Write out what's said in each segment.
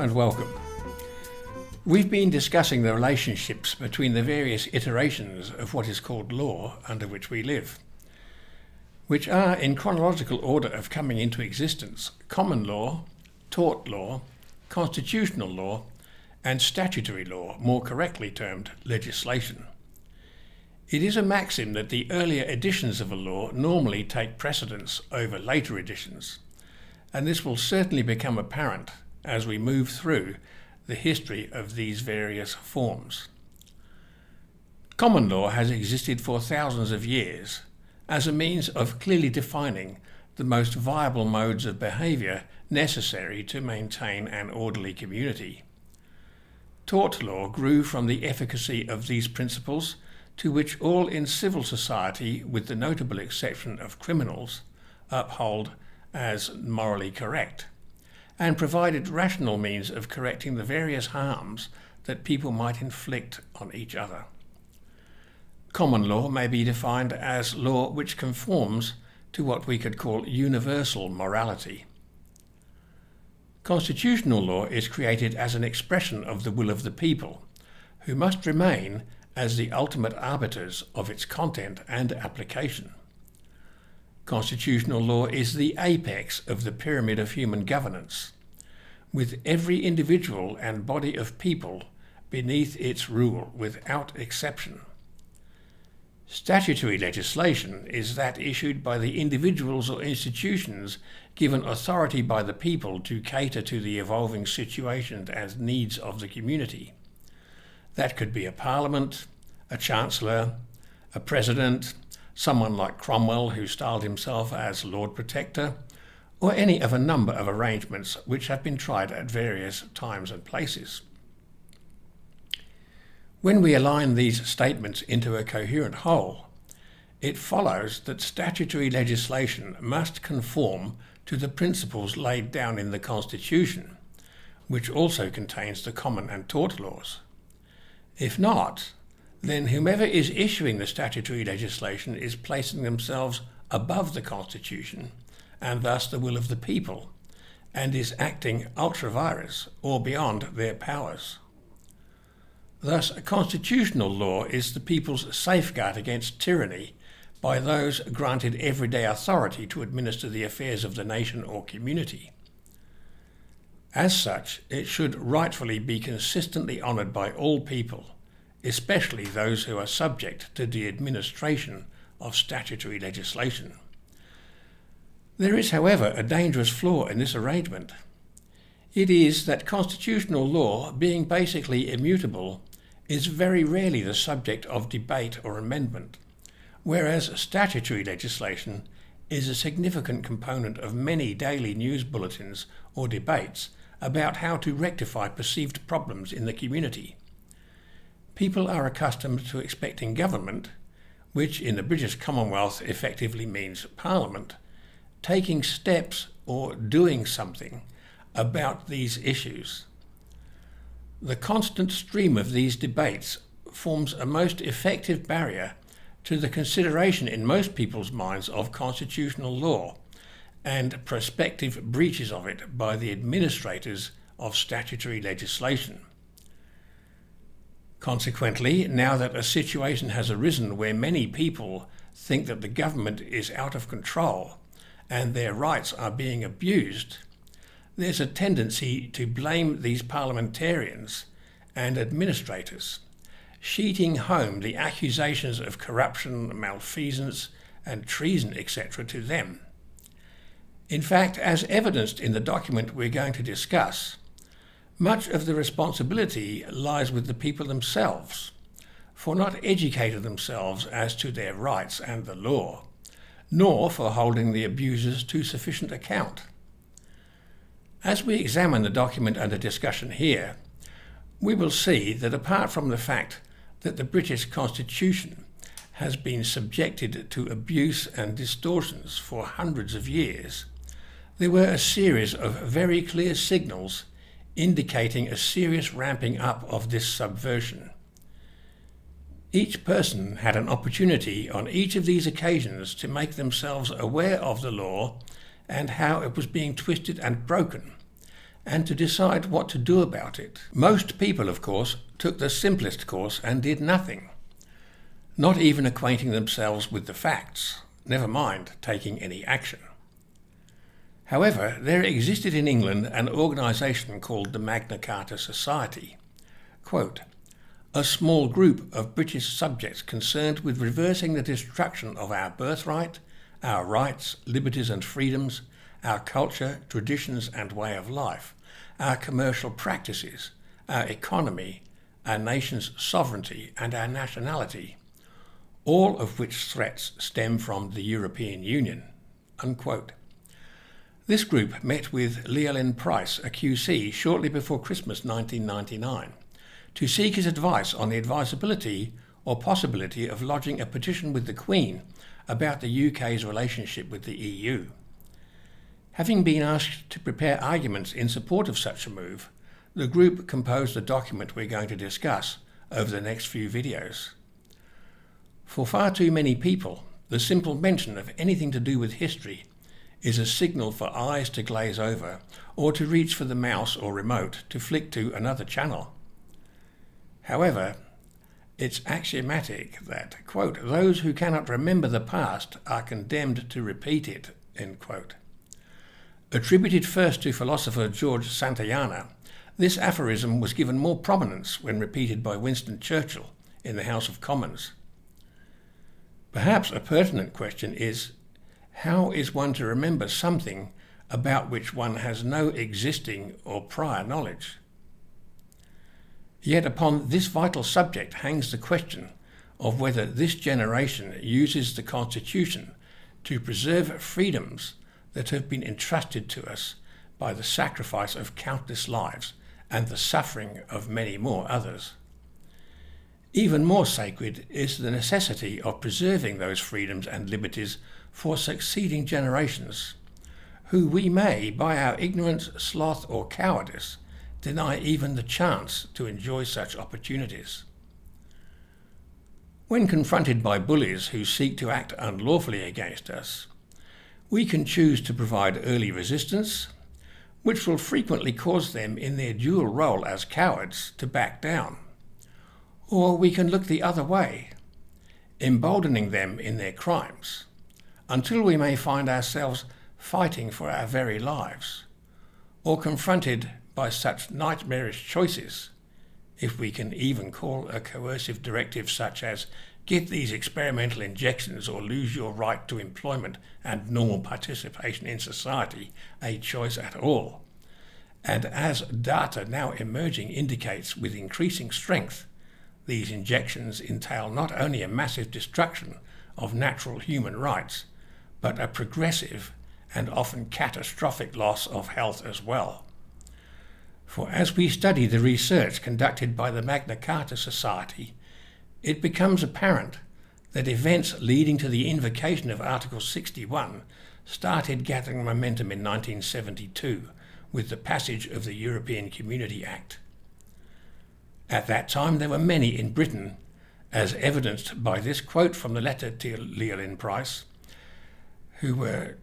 and welcome. We've been discussing the relationships between the various iterations of what is called law under which we live, which are in chronological order of coming into existence: common law, tort law, constitutional law, and statutory law, more correctly termed legislation. It is a maxim that the earlier editions of a law normally take precedence over later editions, and this will certainly become apparent as we move through the history of these various forms. Common law has existed for thousands of years as a means of clearly defining the most viable modes of behaviour necessary to maintain an orderly community. Tort law grew from the efficacy of these principles, to which all in civil society, with the notable exception of criminals, uphold as morally correct, and provided rational means of correcting the various harms that people might inflict on each other. Common law may be defined as law which conforms to what we could call universal morality. Constitutional law is created as an expression of the will of the people, who must remain as the ultimate arbiters of its content and application. Constitutional law is the apex of the pyramid of human governance, with every individual and body of people beneath its rule without exception. Statutory legislation is that issued by the individuals or institutions given authority by the people to cater to the evolving situations and needs of the community. That could be a parliament, a chancellor, a president, someone like Cromwell who styled himself as Lord Protector, or any of a number of arrangements which have been tried at various times and places. When we align these statements into a coherent whole, it follows that statutory legislation must conform to the principles laid down in the Constitution, which also contains the common and tort laws. If not, then whomever is issuing the statutory legislation is placing themselves above the Constitution and thus the will of the people, and is acting ultra vires or beyond their powers. Thus, a constitutional law is the people's safeguard against tyranny by those granted everyday authority to administer the affairs of the nation or community. As such, it should rightfully be consistently honoured by all people, especially those who are subject to the administration of statutory legislation. There is, however, a dangerous flaw in this arrangement. It is that constitutional law, being basically immutable, is very rarely the subject of debate or amendment, whereas statutory legislation is a significant component of many daily news bulletins or debates about how to rectify perceived problems in the community. People are accustomed to expecting government, which in the British Commonwealth effectively means Parliament, taking steps or doing something about these issues. The constant stream of these debates forms a most effective barrier to the consideration in most people's minds of constitutional law and prospective breaches of it by the administrators of statutory legislation. Consequently, now that a situation has arisen where many people think that the government is out of control and their rights are being abused, there's a tendency to blame these parliamentarians and administrators, sheeting home the accusations of corruption, malfeasance, and treason, etc. to them. In fact, as evidenced in the document we're going to discuss, much of the responsibility lies with the people themselves for not educating themselves as to their rights and the law, nor for holding the abusers to sufficient account. As we examine the document under discussion here, we will see that apart from the fact that the British Constitution has been subjected to abuse and distortions for hundreds of years, there were a series of very clear signals indicating a serious ramping up of this subversion. Each person had an opportunity on each of these occasions to make themselves aware of the law and how it was being twisted and broken, and to decide what to do about it. Most people, of course, took the simplest course and did nothing, not even acquainting themselves with the facts, never mind taking any action. However, there existed in England an organisation called the Magna Carta Society, quote, a small group of British subjects concerned with reversing the destruction of our birthright, our rights, liberties and freedoms, our culture, traditions and way of life, our commercial practices, our economy, our nation's sovereignty and our nationality, all of which threats stem from the European Union, unquote. This group met with Llewellyn Price, a QC, shortly before Christmas 1999, to seek his advice on the advisability or possibility of lodging a petition with the Queen about the UK's relationship with the EU. Having been asked to prepare arguments in support of such a move, the group composed the document we're going to discuss over the next few videos. For far too many people, the simple mention of anything to do with history is a signal for eyes to glaze over or to reach for the mouse or remote to flick to another channel. However, it's axiomatic that, quote, those who cannot remember the past are condemned to repeat it, end quote. Attributed first to philosopher George Santayana, this aphorism was given more prominence when repeated by Winston Churchill in the House of Commons. Perhaps a pertinent question is, how is one to remember something about which one has no existing or prior knowledge? Yet upon this vital subject hangs the question of whether this generation uses the Constitution to preserve freedoms that have been entrusted to us by the sacrifice of countless lives and the suffering of many more others. Even more sacred is the necessity of preserving those freedoms and liberties for succeeding generations, who we may, by our ignorance, sloth or cowardice, deny even the chance to enjoy such opportunities. When confronted by bullies who seek to act unlawfully against us, we can choose to provide early resistance, which will frequently cause them in their dual role as cowards to back down. Or we can look the other way, emboldening them in their crimes, until we may find ourselves fighting for our very lives, or confronted by such nightmarish choices, if we can even call a coercive directive such as get these experimental injections or lose your right to employment and normal participation in society a choice at all. And as data now emerging indicates with increasing strength, these injections entail not only a massive destruction of natural human rights, but a progressive and often catastrophic loss of health as well. For as we study the research conducted by the Magna Carta Society, it becomes apparent that events leading to the invocation of Article 61 started gathering momentum in 1972 with the passage of the European Community Act. At that time there were many in Britain, as evidenced by this quote from the letter to Llewellyn Price, who were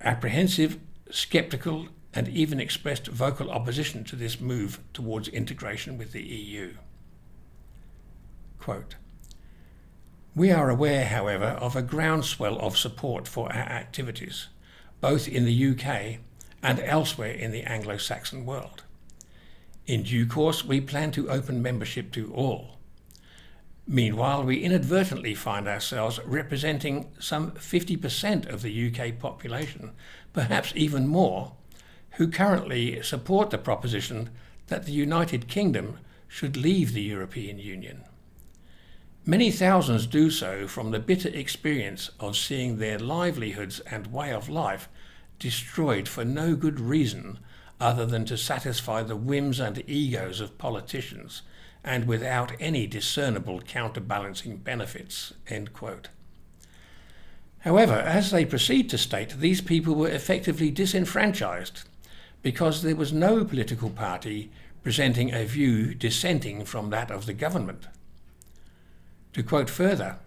apprehensive, sceptical, and even expressed vocal opposition to this move towards integration with the EU. Quote, we are aware, however, of a groundswell of support for our activities, both in the UK and elsewhere in the Anglo-Saxon world. In due course, we plan to open membership to all. Meanwhile, we inadvertently find ourselves representing some 50% of the UK population, perhaps even more, who currently support the proposition that the United Kingdom should leave the European Union. Many thousands do so from the bitter experience of seeing their livelihoods and way of life destroyed for no good reason other than to satisfy the whims and egos of politicians and without any discernible counterbalancing benefits, end quote. However, as they proceed to state, these people were effectively disenfranchised because there was no political party presenting a view dissenting from that of the government. To quote further,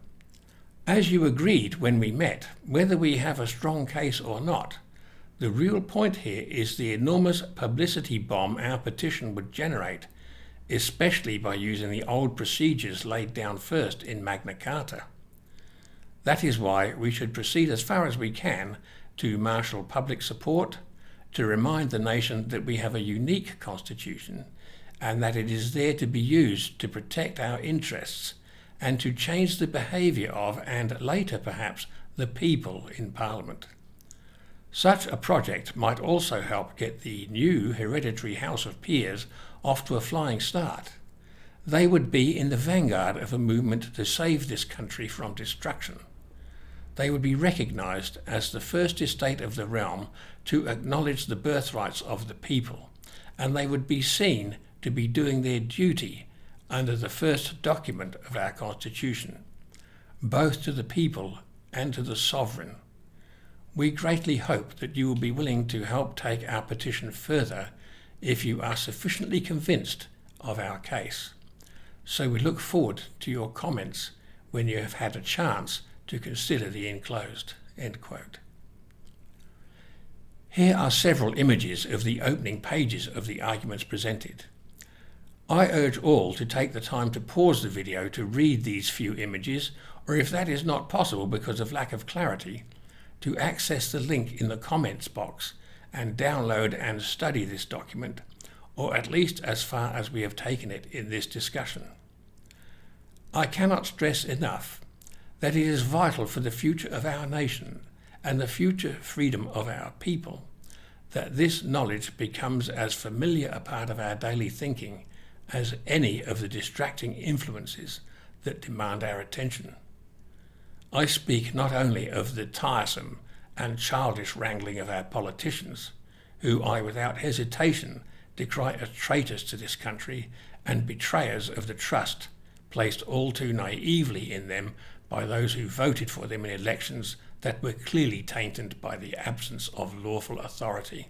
as you agreed when we met, whether we have a strong case or not, The real point here is the enormous publicity bomb our petition would generate, especially by using the old procedures laid down first in Magna Carta. That is why we should proceed as far as we can to marshal public support, to remind the nation that we have a unique constitution and that it is there to be used to protect our interests and to change the behaviour of, and later perhaps, the people in Parliament. Such a project might also help get the new hereditary House of Peers off to a flying start. They would be in the vanguard of a movement to save this country from destruction. They would be recognised as the first estate of the realm to acknowledge the birthrights of the people, and they would be seen to be doing their duty under the first document of our Constitution, both to the people and to the sovereign. We greatly hope that you will be willing to help take our petition further if you are sufficiently convinced of our case. So we look forward to your comments when you have had a chance to consider the enclosed." End quote. Here are several images of the opening pages of the arguments presented. I urge all to take the time to pause the video to read these few images, or if that is not possible because of lack of clarity, to access the link in the comments box and download and study this document, or at least as far as we have taken it in this discussion. I cannot stress enough that it is vital for the future of our nation and the future freedom of our people that this knowledge becomes as familiar a part of our daily thinking as any of the distracting influences that demand our attention. I speak not only of the tiresome and childish wrangling of our politicians, who I without hesitation decry as traitors to this country and betrayers of the trust placed all too naively in them by those who voted for them in elections that were clearly tainted by the absence of lawful authority.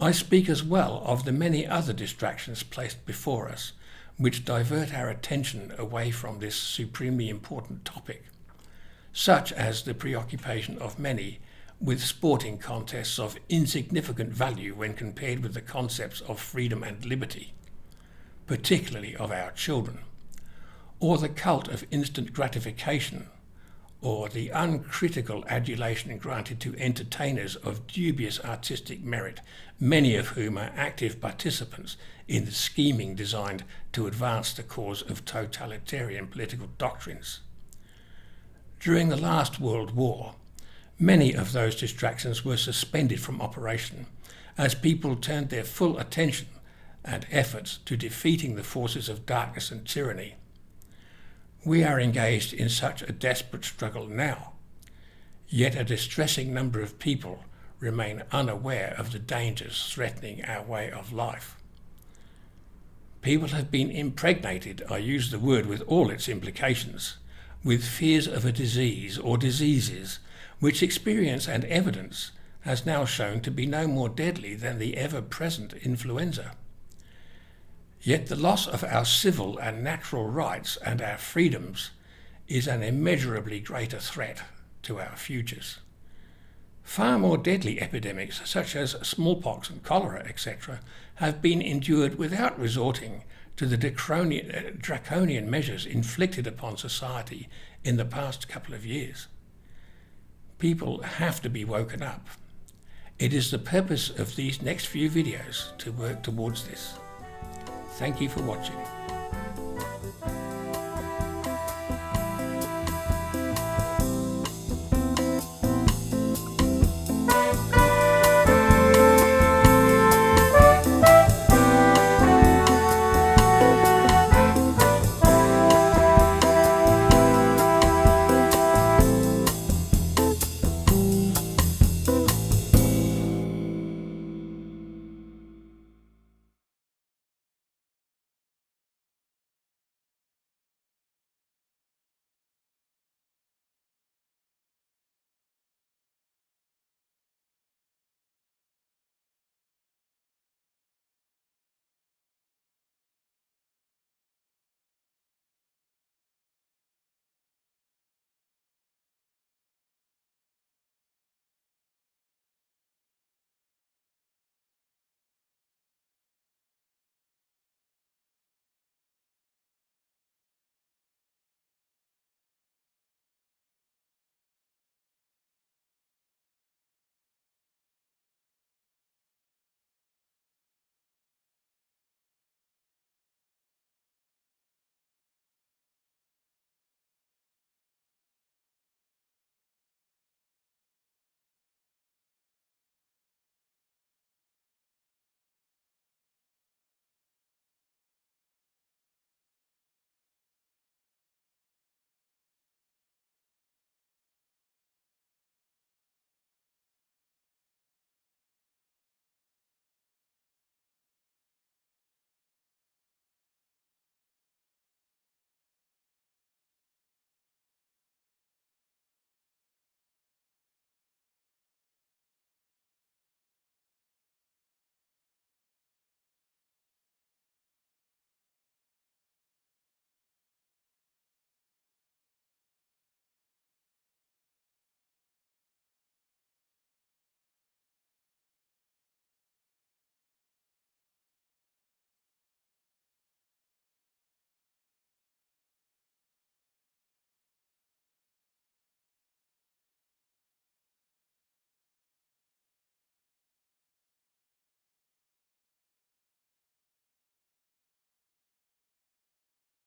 I speak as well of the many other distractions placed before us, which divert our attention away from this supremely important topic, such as the preoccupation of many with sporting contests of insignificant value when compared with the concepts of freedom and liberty, particularly of our children, or the cult of instant gratification, or the uncritical adulation granted to entertainers of dubious artistic merit, many of whom are active participants in the scheming designed to advance the cause of totalitarian political doctrines. During the last World War, many of those distractions were suspended from operation as people turned their full attention and efforts to defeating the forces of darkness and tyranny. We are engaged in such a desperate struggle now, yet a distressing number of people remain unaware of the dangers threatening our way of life. People have been impregnated, I use the word with all its implications, with fears of a disease or diseases which experience and evidence has now shown to be no more deadly than the ever-present influenza. Yet the loss of our civil and natural rights and our freedoms is an immeasurably greater threat to our futures. Far more deadly epidemics, such as smallpox and cholera, etc., have been endured without resorting to the draconian measures inflicted upon society in the past couple of years. People have to be woken up. It is the purpose of these next few videos to work towards this. Thank you for watching.